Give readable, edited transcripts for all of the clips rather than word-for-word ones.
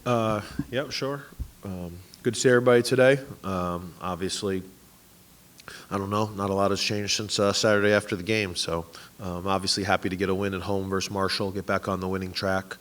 Yeah, sure. Good to see everybody today. Obviously, I don't know, not a lot has changed since Saturday after the game, so obviously happy to get a win at home versus Marshall, get back on the winning track.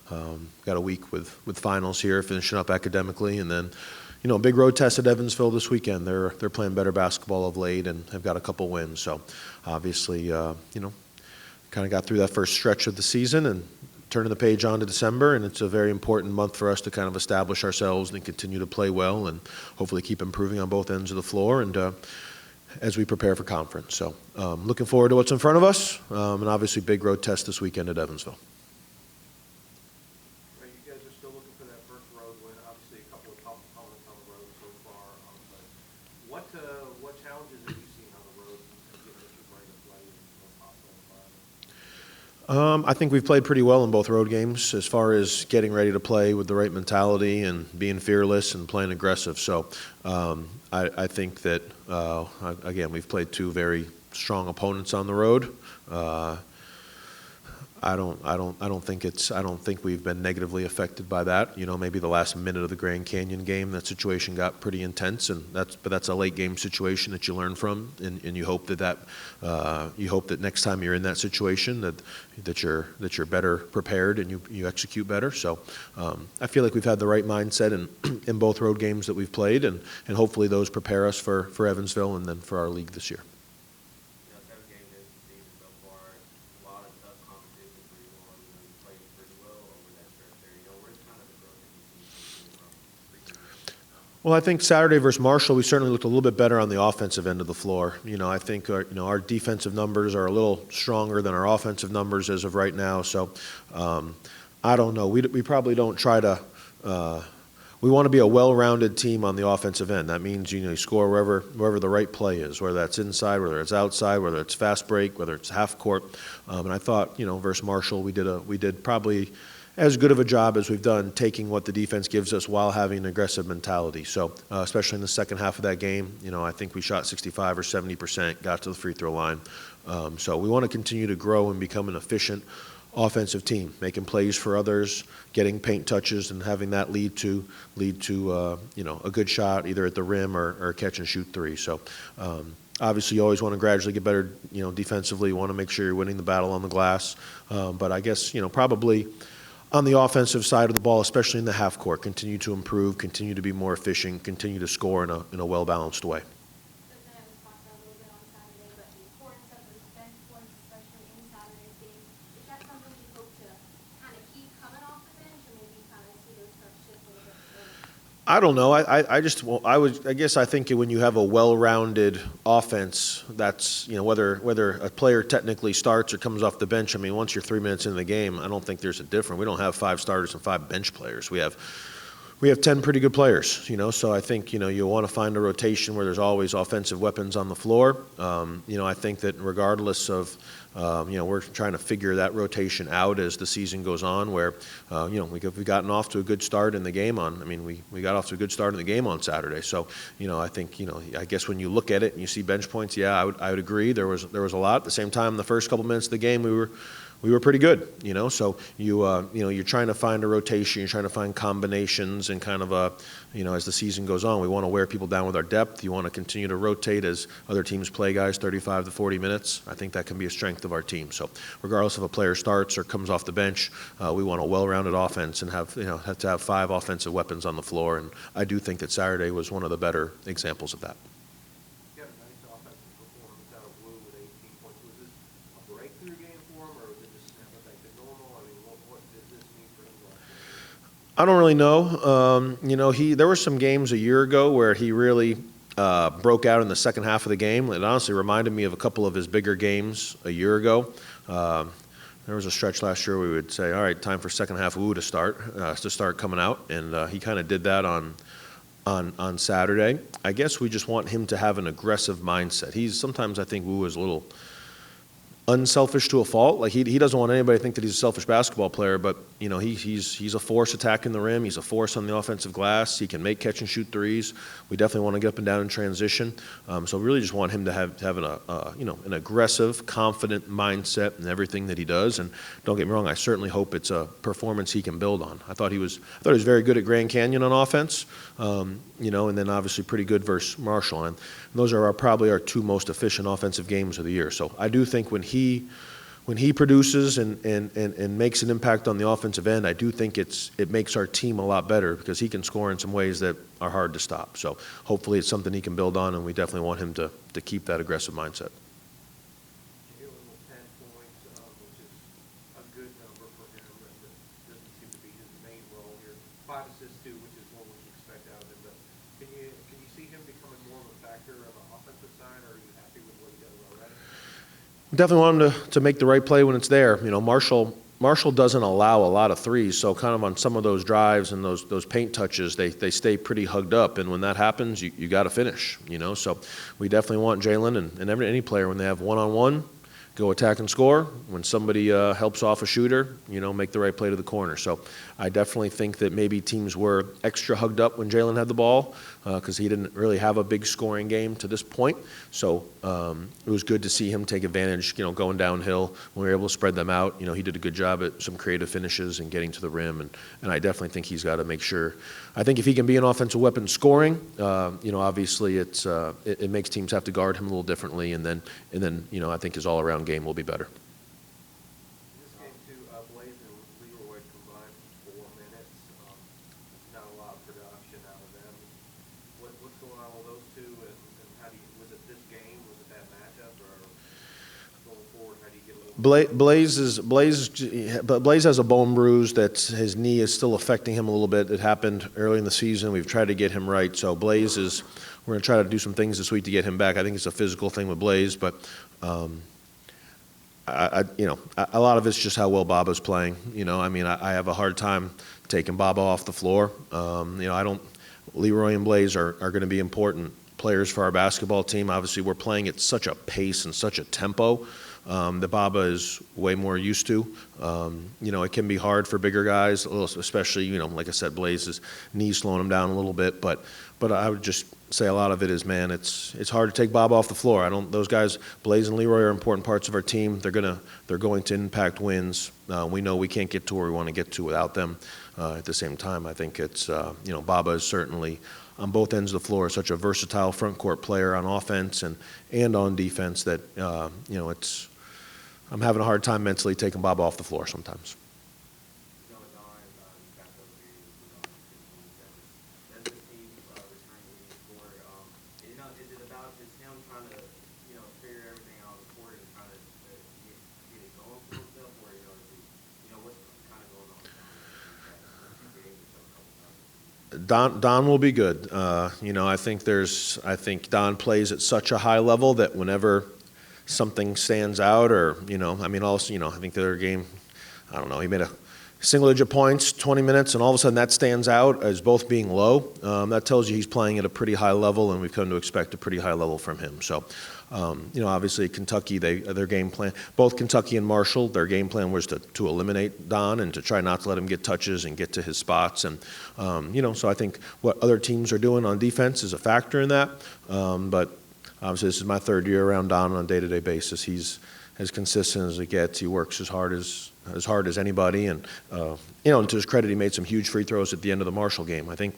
Got a week with finals here, finishing up academically, and then, big road test at Evansville this weekend. They're playing better basketball of late and have got a couple wins, so obviously, kind of got through that first stretch of the season and turning the page on to December, and it's a very important month for us to kind of establish ourselves and continue to play well and hopefully keep improving on both ends of the floor and as we prepare for conference. So looking forward to what's in front of us, and obviously big road test this weekend at Evansville. Right, you guys are still looking for that first road win. Obviously a couple of tough opponents on the road so far. But what challenges have you seen on the road and getting this ready to play in a hostile environment? I think we've played pretty well in both road games as far as getting ready to play with the right mentality and being fearless and playing aggressive. So I think that, again, we've played two very strong opponents on the road. I don't think we've been negatively affected by that. Maybe the last minute of the Grand Canyon game, that situation got pretty intense, but that's a late game situation that you learn from, and you hope that next time you're in that situation that you're better prepared and you execute better. So I feel like we've had the right mindset in both road games that we've played, and hopefully those prepare us for Evansville and then for our league this year. Well, I think Saturday versus Marshall, we certainly looked a little bit better on the offensive end of the floor. I think our defensive numbers are a little stronger than our offensive numbers as of right now. So I don't know. We probably don't try to. We want to be a well-rounded team on the offensive end. That means you score wherever the right play is, whether that's inside, whether it's outside, whether it's fast break, whether it's half court. And I thought versus Marshall, we did probably as good of a job as we've done taking what the defense gives us while having an aggressive mentality. So especially in the second half of that game, I think we shot 65 or 70%, got to the free throw line. So we want to continue to grow and become an efficient offensive team, making plays for others, getting paint touches, and having that lead to a good shot either at the rim or catch and shoot three. So obviously you always want to gradually get better defensively. You want to make sure you're winning the battle on the glass. But I guess probably on the offensive side of the ball, especially in the half court, continue to improve, continue to be more efficient, continue to score in a well-balanced way. I don't know. I guess I think when you have a well-rounded offense, that's whether a player technically starts or comes off the bench. I mean, once you're 3 minutes into the game, I don't think there's a difference. We don't have 5 starters and 5 bench players. We have 10 pretty good players. So I think you want to find a rotation where there's always offensive weapons on the floor. I think that regardless of we're trying to figure that rotation out as the season goes on, where we've gotten off to a good start in the game we got off to a good start in the game on Saturday. So I think I guess when you look at it and you see bench points, yeah, I would agree there was a lot. At the same time, the first couple minutes of the game we were pretty good, so you're trying to find a rotation, you're trying to find combinations, and kind of as the season goes on, we want to wear people down with our depth. You want to continue to rotate as other teams play guys 35 to 40 minutes. I think that can be a strength of our team. So regardless if a player starts or comes off the bench, we want a well-rounded offense and have to have 5 offensive weapons on the floor. And I do think that Saturday was one of the better examples of that. I don't really know. There were some games a year ago where he really broke out in the second half of the game. It honestly reminded me of a couple of his bigger games a year ago. There was a stretch last year where we would say, all right, time for second half Wu to start coming out, and he kind of did that on Saturday. I guess we just want him to have an aggressive mindset. Sometimes I think Wu is a little unselfish to a fault. Like he doesn't want anybody to think that he's a selfish basketball player, but you know, he's a force attacking the rim. He's a force on the offensive glass. He can make catch and shoot threes. We definitely want to get up and down in transition. So we really just want him to have an aggressive, confident mindset in everything that he does. And don't get me wrong, I certainly hope it's a performance he can build on. I thought he was very good at Grand Canyon on offense, and then obviously pretty good versus Marshall. And those are probably our two most efficient offensive games of the year. So I do think when he produces and makes an impact on the offensive end, I do think it makes our team a lot better because he can score in some ways that are hard to stop. So hopefully it's something he can build on, and we definitely want him to keep that aggressive mindset. Jalen with 10 points, which is a good number for him, and it doesn't seem to be his main role here. 5 assists too, which is what we expect out of him. But can you see him becoming more of a factor on the offensive side, or are you happy with what he does already? Definitely want him to make the right play when it's there. Marshall doesn't allow a lot of threes, so kind of on some of those drives and those paint touches, they stay pretty hugged up, and when that happens, you got to finish. So we definitely want Jalen and any player when they have one-on-one, go attack and score. When somebody helps off a shooter, make the right play to the corner. So I definitely think that maybe teams were extra hugged up when Jalen had the ball because he didn't really have a big scoring game to this point. So it was good to see him take advantage, going downhill when we were able to spread them out. He did a good job at some creative finishes and getting to the rim, and I definitely think he's got to make sure. I think if he can be an offensive weapon scoring, obviously it makes teams have to guard him a little differently, and then I think his all-around game will be better. This game too, Blaze and Leroy combined for 4 minutes. Not a lot of production out of them. What's going on with those two, and how do you, was it this game, was it that matchup, or going forward, how do you get a little Blaze has a bone bruise that his knee is still affecting him a little bit. It happened early in the season. We've tried to get him right. So we're going to try to do some things this week to get him back. I think it's a physical thing with Blaze, but a lot of it's just how well Baba's playing. I have a hard time taking Baba off the floor. Leroy and Blaze are going to be important players for our basketball team. Obviously, we're playing at such a pace and such a tempo that Baba is way more used to. It can be hard for bigger guys, especially, like I said, Blaze's knees slowing him down a little bit. But I would just say a lot of it is, man, it's hard to take Baba off the floor. Those guys, Blaze and Leroy, are important parts of our team. They're going to impact wins. We know we can't get to where we want to get to without them. At the same time, I think it's Baba is certainly on both ends of the floor such a versatile front court player on offense and on defense that I'm having a hard time mentally taking Baba off the floor sometimes. Don will be good. I think Don plays at such a high level that whenever something stands out, or I think the other game, I don't know, he made a single-digit points, 20 minutes, and all of a sudden that stands out as both being low. That tells you he's playing at a pretty high level, and we've come to expect a pretty high level from him. So, obviously Kentucky, their game plan, both Kentucky and Marshall, their game plan was to eliminate Don and to try not to let him get touches and get to his spots. And, so I think what other teams are doing on defense is a factor in that. But obviously this is my third year around Don on a day-to-day basis. He's as consistent as it gets. He works as hard as anybody. And, and to his credit, he made some huge free throws at the end of the Marshall game. I think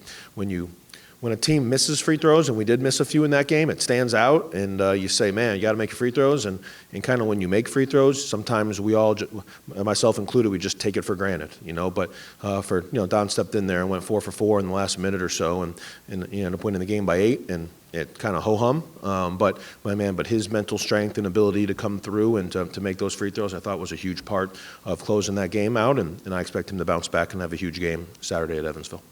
when a team misses free throws, and we did miss a few in that game, it stands out, and you say, man, you got to make your free throws. And kind of when you make free throws, sometimes we all, myself included, we just take it for granted, But Don stepped in there and went 4 for 4 in the last minute or so, and he ended up winning the game by 8, and it kind of ho-hum. But his mental strength and ability to come through and to make those free throws, I thought was a huge part of closing that game out, and I expect him to bounce back and have a huge game Saturday at Evansville.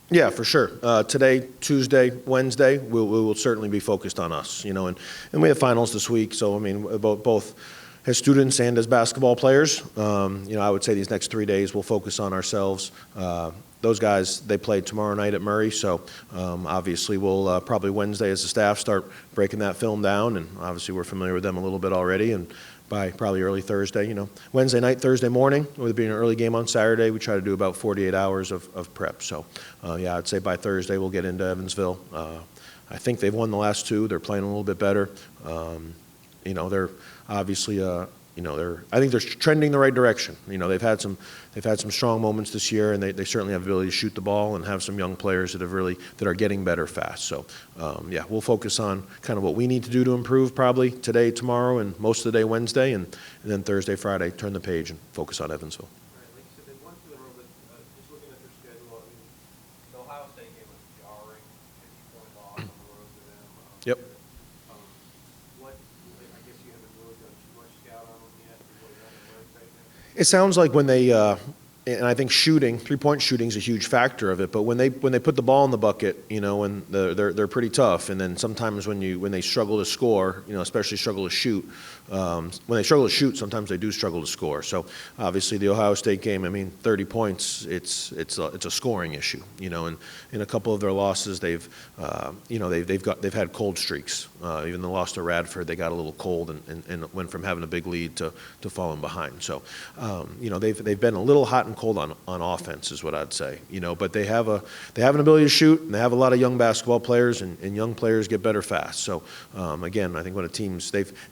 Yeah, for sure. Today, Tuesday, Wednesday, we will certainly be focused on us, and we have finals this week. So both as students and as basketball players. I would say these next 3 days we'll focus on ourselves. Those guys, they play tomorrow night at Murray, so obviously we'll probably Wednesday as a staff start breaking that film down, and obviously we're familiar with them a little bit already, and by probably early Thursday, Wednesday night, Thursday morning, with it being an early game on Saturday, we try to do about 48 hours of prep. So, I'd say by Thursday we'll get into Evansville. I think they've won the last 2. They're playing a little bit better. They're obviously, I think they're trending the right direction. They've had some strong moments this year, and they certainly have the ability to shoot the ball and have some young players that are getting better fast. So, we'll focus on kind of what we need to do to improve probably today, tomorrow, and most of the day Wednesday, and then Thursday, Friday, turn the page and focus on Evansville. All right, like you said, they won 2 in a row, but just looking at their schedule, the Ohio State game was jarring, 50-point loss on the road to them. Yep. I guess you haven't really done too much scout on them yet. What is that in Wednesday then? It sounds like when they, and I think shooting, 3-point shooting is a huge factor of it. But when they put the ball in the bucket, when they're pretty tough. And then sometimes when they struggle to score, especially struggle to shoot, when they struggle to shoot, sometimes they do struggle to score. So obviously the Ohio State game, 30 points, it's a scoring issue. And in a couple of their losses, they've had cold streaks. Even the loss to Radford, they got a little cold and went from having a big lead to falling behind. So they've been a little hot and cold on offense, is what I'd say. But they have an ability to shoot, and they have a lot of young basketball players, and young players get better fast. So again, I think when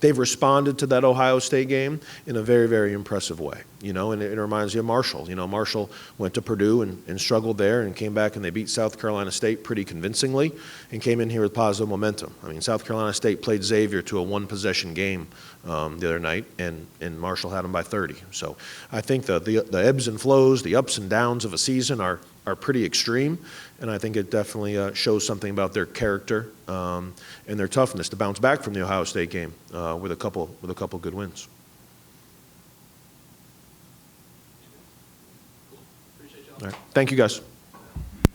they've responded to that Ohio State game in a very, very impressive way. And it reminds you of Marshall. Marshall went to Purdue and struggled there, and came back and they beat South Carolina State pretty convincingly, and came in here with positive momentum. South Carolina State played Xavier to a 1-possession game the other night, and Marshall had them by 30. So I think the ebbs and flows, the ups and downs of a season are pretty extreme, and I think it definitely shows something about their character and their toughness to bounce back from the Ohio State game with a couple good wins. Appreciate y'all. All right. Thank you, guys.